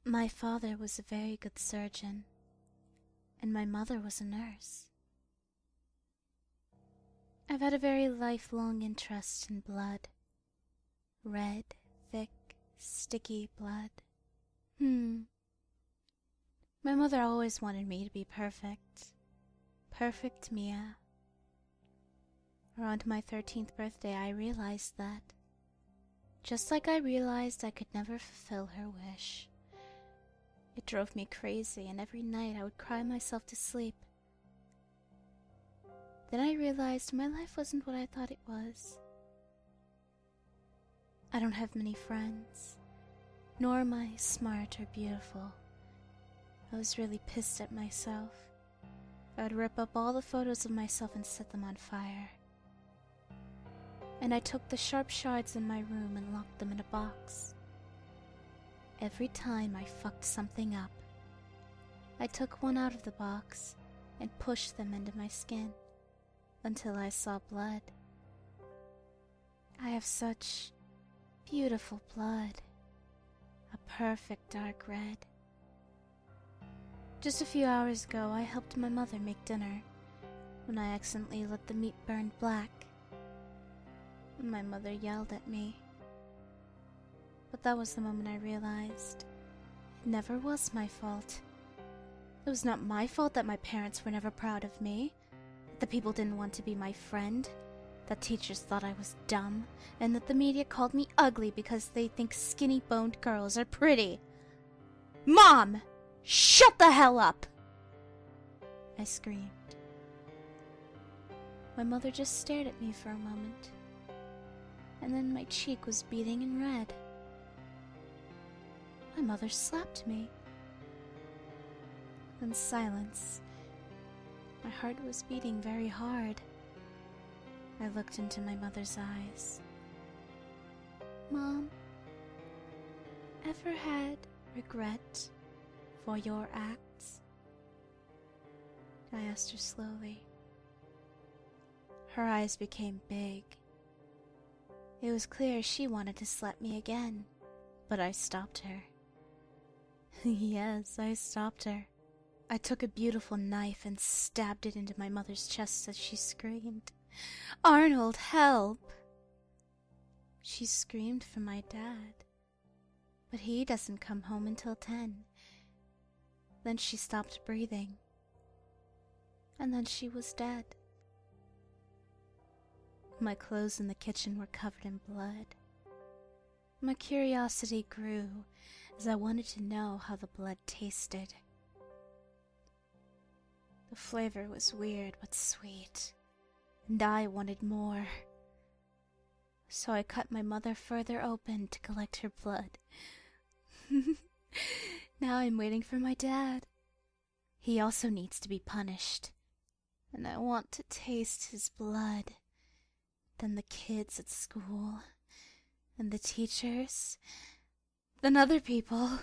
My father was a very good surgeon, and my mother was a nurse. I've had a very lifelong interest in blood. Red, thick, sticky blood. My mother always wanted me to be perfect. Perfect Mia. Around my 13th birthday, I realized that. Just like I realized I could never fulfill her wish. It drove me crazy, and every night I would cry myself to sleep. Then I realized my life wasn't what I thought it was. I don't have many friends, nor am I smart or beautiful. I was really pissed at myself. I would rip up all the photos of myself and set them on fire. And I took the sharp shards in my room and locked them in a box. Every time I fucked something up, I took one out of the box and pushed them into my skin until I saw blood. I have such beautiful blood, a perfect dark red. Just a few hours ago, I helped my mother make dinner when I accidentally let the meat burn black. My mother yelled at me. But that was the moment I realized it never was my fault. It was not my fault that my parents were never proud of me, that the people didn't want to be my friend, that teachers thought I was dumb, and that the media called me ugly because they think skinny-boned girls are pretty. Mom! Shut the hell up! I screamed. My mother just stared at me for a moment, and then my cheek was beating and red. My mother slapped me. Then silence. My heart was beating very hard. I looked into my mother's eyes. Mom, ever had regret for your acts? I asked her slowly. Her eyes became big. It was clear she wanted to slap me again, but I stopped her. Yes, I stopped her. I took a beautiful knife and stabbed it into my mother's chest as she screamed, "Arnold, help!" She screamed for my dad, but he doesn't come home until 10. Then she stopped breathing, and then she was dead. My clothes in the kitchen were covered in blood. My curiosity grew as I wanted to know how the blood tasted. The flavor was weird but sweet, and I wanted more. So I cut my mother further open to collect her blood. Now I'm waiting for my dad. He also needs to be punished, and I want to taste his blood. Then the kids at school, and the teachers, then other people.